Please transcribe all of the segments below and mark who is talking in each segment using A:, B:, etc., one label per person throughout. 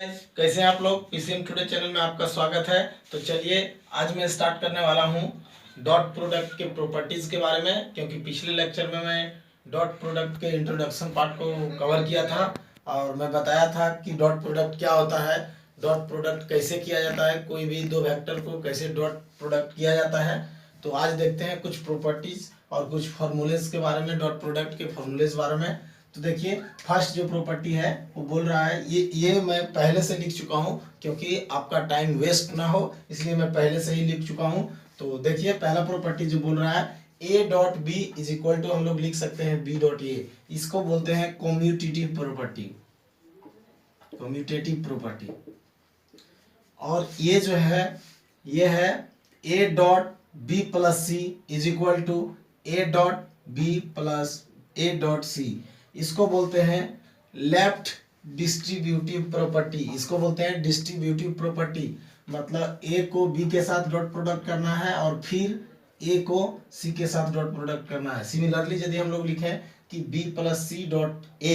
A: कैसे हैं आप लोग। पीसीएम टुडे चैनल में आपका स्वागत है। तो चलिए आज मैं स्टार्ट करने वाला हूं डॉट प्रोडक्ट के प्रॉपर्टीज के बारे में, क्योंकि पिछले लेक्चर में मैं डॉट प्रोडक्ट के इंट्रोडक्शन पार्ट को कवर किया था और मैं बताया था कि डॉट प्रोडक्ट क्या होता है, डॉट प्रोडक्ट कैसे किया जाता है, कोई भी दो वेक्टर को कैसे डॉट प्रोडक्ट किया जाता है। तो आज देखते हैं कुछ प्रॉपर्टीज और कुछ फॉर्मूलेज के बारे में, डॉट प्रोडक्ट के फॉर्मूलेज बारे में। तो देखिए फर्स्ट जो प्रॉपर्टी है वो बोल रहा है, ये मैं पहले से लिख चुका हूँ क्योंकि आपका टाइम वेस्ट ना हो, इसलिए मैं पहले से ही लिख चुका हूँ। तो देखिए पहला प्रॉपर्टी जो बोल रहा है A dot B is equal to, हम लोग लिख सकते हैं बी डॉट ए। इसको बोलते हैं कम्यूटेटिव प्रॉपर्टी, कम्यूटेटिव प्रॉपर्टी। और ये जो है ये है A dot B plus C is equal to A dot B plus A dot C. इसको बोलते हैं लेफ्ट डिस्ट्रीब्यूटिव प्रॉपर्टी, इसको बोलते हैं डिस्ट्रीब्यूटिव प्रॉपर्टी। मतलब ए को बी के साथ डॉट प्रोडक्ट करना है और फिर ए को सी के साथ डॉट प्रोडक्ट करना है। सिमिलरली यदि हम लोग लिखें कि B plus C dot A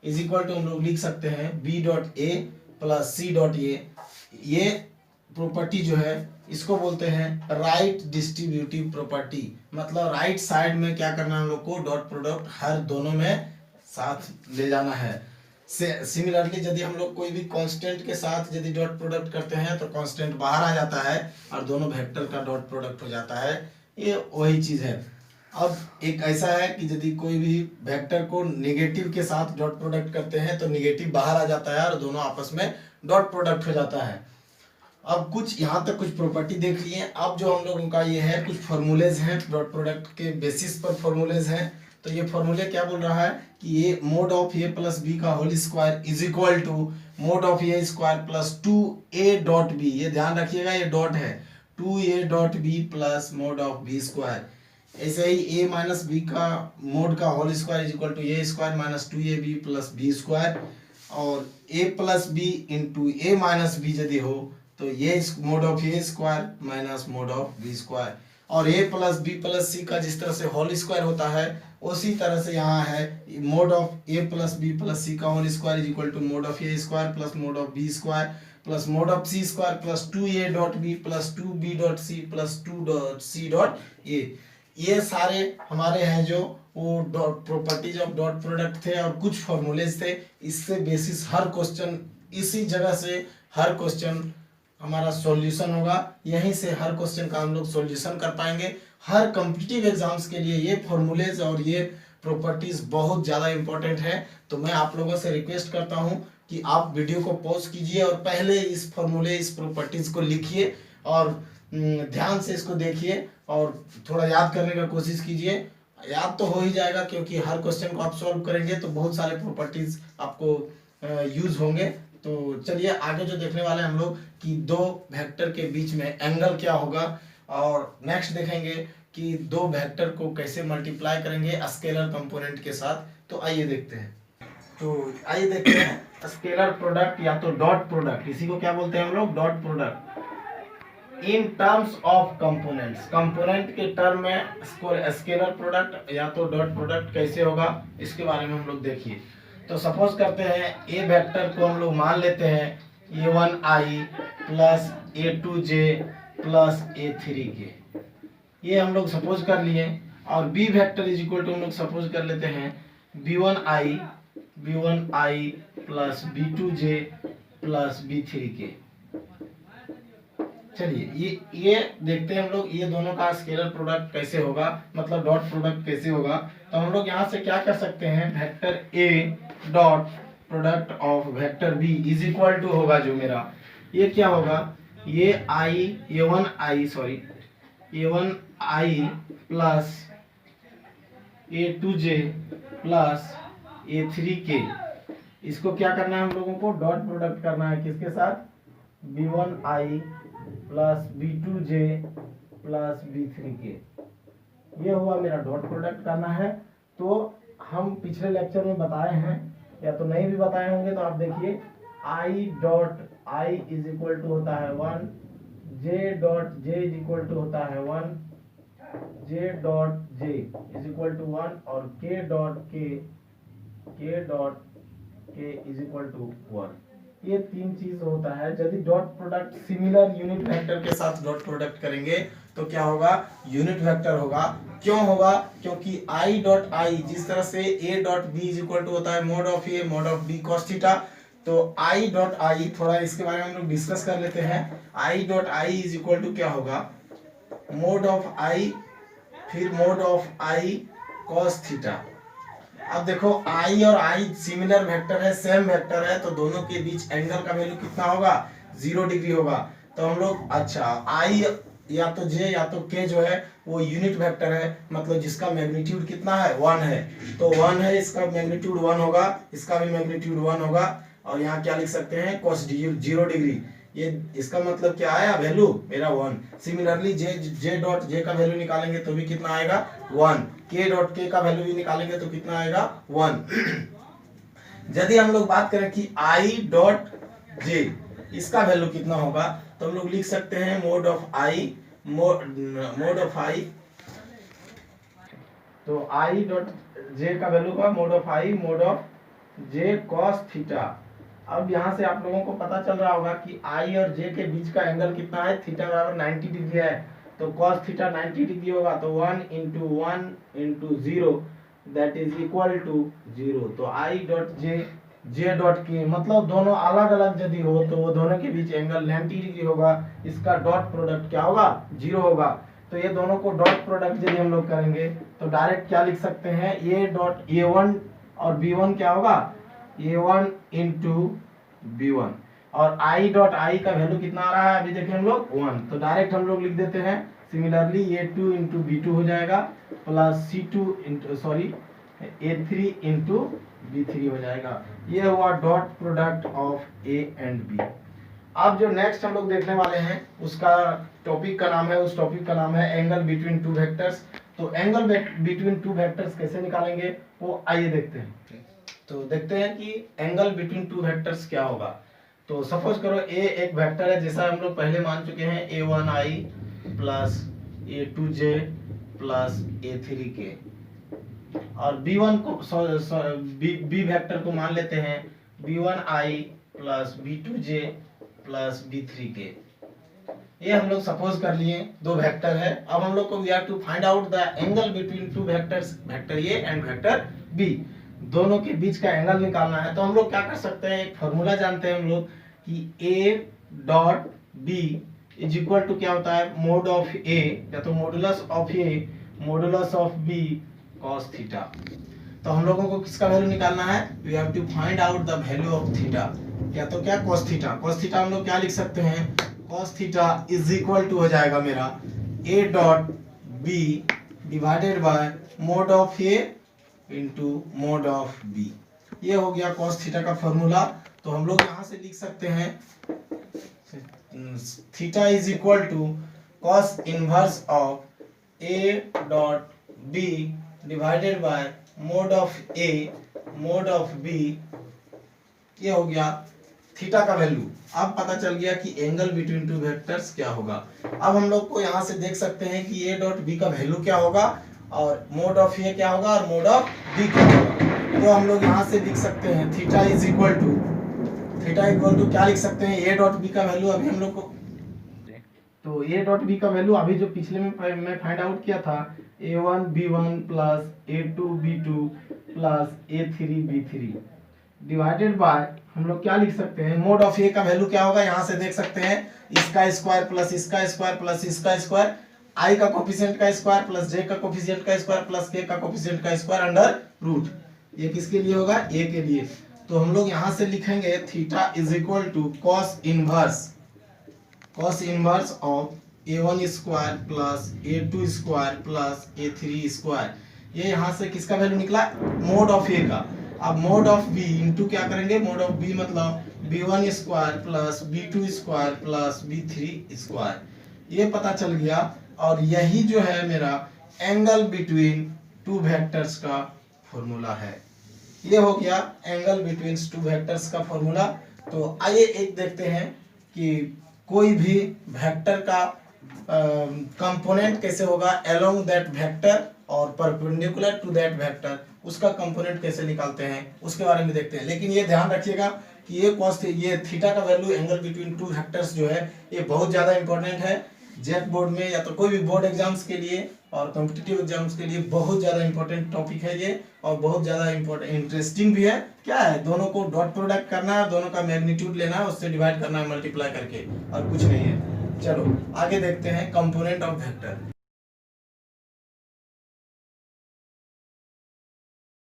A: is equal to, हम लोग लिख सकते हैं B dot A plus C dot ए। ये प्रॉपर्टी जो है इसको बोलते हैं राइट डिस्ट्रीब्यूटिव प्रॉपर्टी। मतलब राइट साइड में क्या करना है हम लोग को, डॉट प्रोडक्ट हर दोनों में साथ ले जाना है। सिमिलरली यदि हम लोग कोई भी कांस्टेंट के साथ यदि डॉट प्रोडक्ट करते हैं तो कांस्टेंट बाहर आ जाता है और दोनों वेक्टर का डॉट प्रोडक्ट हो जाता है। ये वही चीज है। अब एक ऐसा है कि यदि कोई भी वेक्टर को नेगेटिव के साथ डॉट प्रोडक्ट करते हैं तो नेगेटिव बाहर आ जाता है और दोनों आपस में डॉट प्रोडक्ट हो जाता है। अब कुछ यहाँ तक कुछ प्रॉपर्टी देख लिए। अब जो हम लोगों का ये है कुछ फॉर्मूलेज हैं, डॉट प्रोडक्ट के बेसिस पर फॉर्मूलेज हैं। तो ये फॉर्मूले क्या बोल रहा है कि ये mode of a plus b का whole square is equal to mode of A square plus 2a dot b. ये ध्यान रखिएगा ये डॉट है, 2a dot B plus mode of B square. ऐसे ही a माइनस बी का मोड का whole square is equal to a square minus 2ab plus b square. और a plus b into a minus b यदि हो तो ये mode of A square minus mod of B square. और a plus B plus सी का जिस तरह से होल स्क्वायर होता है उसी तरह से यहाँ है mode of a plus B plus सी का whole square is equal to mode of A square plus mode of B square plus mode of c square plus 2a dot B plus 2b dot c plus 2 dot c dot ए। ये सारे हमारे हैं जो वो dot properties of dot product थे और कुछ formulas थे। इससे बेसिस हर क्वेश्चन, इसी जगह से हर क्वेश्चन हमारा सॉल्यूशन होगा, यहीं से हर क्वेश्चन का हम लोग सॉल्यूशन कर पाएंगे। हर कॉम्पिटिटिव एग्जाम्स के लिए ये फॉर्मूलेज और ये प्रॉपर्टीज बहुत ज़्यादा इंपॉर्टेंट है। तो मैं आप लोगों से रिक्वेस्ट करता हूँ कि आप वीडियो को पॉज कीजिए और पहले इस फॉर्मूले, इस प्रॉपर्टीज को लिखिए और ध्यान से इसको देखिए और थोड़ा याद करने का कोशिश कीजिए। याद तो हो ही जाएगा क्योंकि हर क्वेश्चन को आप सॉल्व करेंगे तो बहुत सारे प्रॉपर्टीज आपको यूज होंगे। तो चलिए आगे जो देखने वाले हैं हम लोग कि दो वेक्टर के बीच में एंगल क्या होगा, और नेक्स्ट देखेंगे कि दो वेक्टर को कैसे मल्टीप्लाई करेंगे स्केलर कंपोनेंट के साथ। तो आइए देखते हैं। तो आइए देखते हैं स्केलर प्रोडक्ट या तो डॉट प्रोडक्ट, इसी को क्या बोलते हैं हम लोग, dot product in terms of components. Component के टर्म में स्केलर प्रोडक्ट या तो डॉट प्रोडक्ट कैसे होगा इसके बारे में हम लोग देखिए। तो सपोज करते हैं ए वेक्टर को हम लोग मान लेते हैं a1i plus a2j plus a3k, ये हम लोग सपोज कर लिए। और B vector is equal to हम लोग सपोज कर लेते हैं b1i plus b2j plus b3k। चलिए ये देखते हैं हम लोग ये दोनों का स्केलर प्रोडक्ट कैसे होगा, मतलब डॉट प्रोडक्ट कैसे होगा। तो हम लोग यहाँ से क्या कर सकते हैं, vector A dot product of vector B is equal to होगा जो मेरा, ये क्या होगा, ये a1i plus a2j plus a3k। इसको क्या करना है हम लोगों को, डॉट प्रोडक्ट करना है किसके साथ, b1i plus b2j plus b3k। ये हुआ मेरा डॉट प्रोडक्ट करना है। तो हम पिछले लेक्चर में बताए हैं या तो नहीं भी बताए होंगे तो आप देखिए i dot i is equal to होता है 1, j dot j is equal to होता है 1, j dot j is equal to 1 और k dot k is equal to 1। ये तीन चीज होता है। यदि dot product similar unit vector के साथ डॉट प्रोडक्ट करेंगे तो क्या होगा, यूनिट वेक्टर होगा। क्यों होगा, क्योंकि आई डॉट आई जिस तरह से A dot B is equal to होता है mode of A mod of B cos theta, तो आई डॉट आई, थोड़ा इसके बारे में हम लोग डिस्कस कर लेते हैं। I dot I is equal to क्या होगा, मोड ऑफ आई फिर mod of I cos theta. अब देखो आई और आई सिमिलर वेक्टर है, सेम वेक्टर है, तो दोनों के बीच एंगल का वैल्यू कितना होगा, 0 डिग्री होगा। तो हम लोग अच्छा आई या तो जे या तो के जो है वो यूनिट वेक्टर है, मतलब जिसका मैग्नीट्यूड कितना है 1 है, तो 1 है, इसका मैग्नीट्यूड 1 होगा, इसका भी मैग्नीट्यूड 1 होगा। और यहाँ क्या लिख सकते हैं, cos 0 डिग्री, ये इसका मतलब क्या आया, वैल्यू मेरा 1। सिमिलरली जे डॉट जे का वैल्यू निकालेंगे तो भी कितना आएगा 1, के डॉट के का वैल्यू भी निकालेंगे तो कितना आएगा 1। यदि हम लोग बात करें कि आई डॉट जे इसका वैल्यू कितना होगा, तो हम लोग लिख सकते हैं mode of i mode of i, तो आई डॉट जे का वैल्यू का mode of i mode of j cos theta. अब यहाँ से आप लोगों को पता चल रहा होगा कि आई और जे के बीच का एंगल कितना है, थीटा बराबर 90 डिग्री है, तो कॉस थीटा 90 डिग्री होगा, तो 1 into 0 that is equal to 0। तो आई डॉट जे डॉट के मतलब दोनों अलग अलग यदि हो तो वो दोनों के बीच एंगल 90 डिग्री होगा, इसका डॉट प्रोडक्ट क्या होगा, 0 होगा। तो ये दोनों को डॉट प्रोडक्ट यदि हम लोग करेंगे तो डायरेक्ट क्या लिख सकते हैं, ए डॉट A1 और B1 क्या होगा, A1 इंटू B1, और आई डॉट आई का वैल्यू कितना आ रहा है, अभी देखें हम लोग 1, तो डायरेक्ट हम लोग लिख देते हैं सिमिलरली A2 इंटू B2 हो जाएगा plus C2 into sorry A3 into B3 हो जाएगा। ये हुआ dot product of A and B। अब जो नेक्स्ट हम लोग देखने वाले हैं उसका टॉपिक का नाम है, उस टॉपिक का नाम है एंगल बिटवीन टू वेक्टर्स। तो एंगल बिटवीन टू वेक्टर्स कैसे निकालेंगे वो आइए देखते हैं। तो देखते हैं कि एंगल बिटवीन टू वेक्टर्स क्या होगा। तो सपोज करो ए एक वेक्टर है, जैसा हम लोग पहले मान चुके हैं, A1i plus A2j plus A3k, और B1 को बी वेक्टर को मान लेते हैं B1i plus B2j plus B3k। ये हम लोग सपोज कर लिए दो वेक्टर है। अब हम लोग को we have to find out the angle between two vectors, vector A and vector B, दोनों के बीच का एंगल निकालना है। तो हम लोग क्या कर सकते हैं, एक फॉर्मूला जानते हैं हम लोग कि A dot B is equal to क्या होता है, मोड ऑफ ए या तो modulus of A modulus of B cos theta. तो हम लोगों को किसका वैल्यू निकालना है, we have to find out the value of theta, या तो क्या कॉस थीटा। कॉस थीटा हम लोग क्या लिख सकते हैं, cos theta is equal to हो जाएगा मेरा A dot B divided by mod of A into mod of B. ये हो गया कॉस थीटा का फॉर्मूला। तो हम लोग यहाँ से लिख सकते हैं theta is equal to cos inverse of A dot B divided by mod of A mod of B. ये हो गया थीटा का वैल्यू। अब पता चल गया कि एंगल बिटवीन टू वेक्टर्स क्या होगा। अब हम लोग को यहाँ से देख सकते हैं कि ए डॉट बी का वैल्यू क्या होगा और मोड ऑफ ए क्या होगा और मोड ऑफ बी क्या होगा। तो हम लोग यहाँ से लिख सकते हैं थीटा इज इक्वल टू क्या लिख सकते हैं, ए डॉट बी का वैल्यू अभी हम लोग को, तो ए डॉट बी का वैल्यू अभी जो पिछले में मैं फाइंड आउट किया था A1 B1 plus A2 B2 plus A3 B3 divided by हम लोग क्या लिख सकते हैं, मोड ऑफ ए का वैल्यू क्या होगा, यहाँ से देख सकते हैं इसका स्क्वायर प्लस इसका स्क्वायर प्लस इसका स्क्वायर, आई का कोफिशिएंट का स्क्वायर प्लस जे का कोफिशिएंट का स्क्वायर प्लस के का कोफिशिएंट का स्क्वायर अंडर रूट। ये किसके लिए होगा, ए के लिए। तो हम लोग यहाँ से लिखेंगे theta is equal to cos inverse of A1 square plus A2 square plus A3 square. ये यहाँ से किसका वैल्यू निकला, मोड ऑफ ए का। अब मोड ऑफ बी इंटू क्या करेंगे, मोड ऑफ बी मतलब B1 square plus B2 square plus B3 square. ये पता चल गया और यही जो है मेरा एंगल बिटवीन टू वेक्टर्स का फॉर्मूला है। ये हो गया एंगल बिटवीन टू वेक्टर्स का फॉर्मूला। तो आइए एक देखते हैं कि कोई भी वेक्टर का कंपोनेंट कैसे होगा अलोंग दैट वेक्टर और परपेंडिकुलर टू दैट वेक्टर उसका कंपोनेंट कैसे निकालते हैं उसके बारे में देखते हैं। लेकिन ये ध्यान रखिएगा कि ये थीटा का value angle between two vectors जो है ये बहुत ज़्यादा इंपॉर्टेंट है। जेट बोर्ड में या तो कोई भी बोर्ड एग्जाम्स के लिए और कॉम्पिटिटिव एग्जाम्स के लिए बहुत ज़्यादा इंपॉर्टेंट टॉपिक है ये, और बहुत ज़्यादा इंटरेस्टिंग भी है। क्या है, दोनों को डॉट प्रोडक्ट करना है, दोनों का मैग्नीट्यूड लेना है, उससे डिवाइड करना है मल्टीप्लाई करके, और कुछ नहीं है। चलो आगे देखते हैं कंपोनेंट ऑफ वेक्टर।